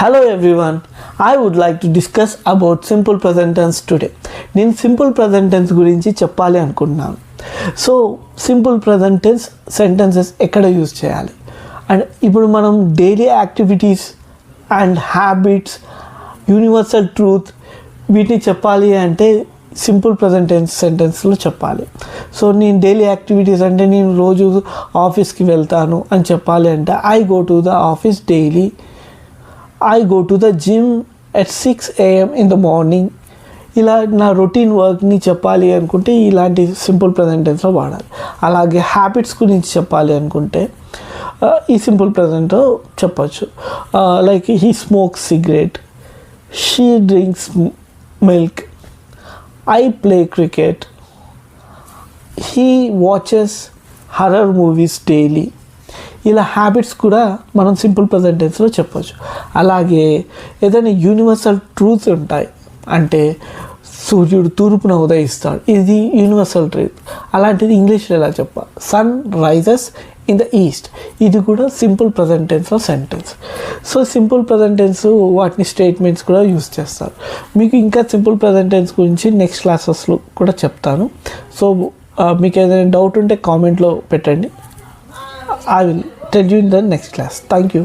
Hello everyone, I would like to discuss about simple present tense today. నేను simple present tense గురించి చెప్పాలి అనుకుంటున్నాను. So simple present tense sentences ఎక్కడ use చేయాలి and ఇప్పుడు మనం daily activities and habits, universal truth వీటిని చెప్పాలి అంటే సింపుల్ ప్రజెంట్ టెన్స్ సెంటెన్స్లో చెప్పాలి. సో నేను డైలీ యాక్టివిటీస్ అంటే నేను రోజు ఆఫీస్కి వెళ్తాను అని చెప్పాలి అంటే I go to the office daily, I go to the gym at 6 AM in the morning. ఇలా నా రొటీన్ వర్క్ని చెప్పాలి అనుకుంటే ఇలాంటి సింపుల్ ప్రజెంట్ టెన్స్లో వాడాలి. అలాగే హ్యాబిట్స్ గురించి చెప్పాలి అనుకుంటే ఈ సింపుల్ ప్రజెంట్లో చెప్పచ్చు. Like he smokes cigarette, she drinks milk, I play cricket, he watches horror movies daily. ఇలా హ్యాబిట్స్ కూడా మనం సింపుల్ ప్రజెంట్ టెన్స్లో చెప్పచ్చు. అలాగే ఏదైనా యూనివర్సల్ ట్రూత్స్ ఉంటాయి అంటే సూర్యుడు తూర్పున ఉదయిస్తాడు, ఇది యూనివర్సల్ ట్రూత్. అలాంటిది ఇంగ్లీష్లో ఎలా చెప్పాలి? Sun rises in the east, ఇది కూడా సింపుల్ ప్రజెంట్ టెన్స్లో sentence. So simple present tense వాటిని స్టేట్మెంట్స్ కూడా యూస్ చేస్తారు. మీకు ఇంకా సింపుల్ ప్రజెంట్ టెన్స్ గురించి నెక్స్ట్ క్లాసెస్లో కూడా చెప్తాను. సో మీకు ఏదైనా డౌట్ ఉంటే కామెంట్లో పెట్టండి. I will tell you in the next class. Thank you.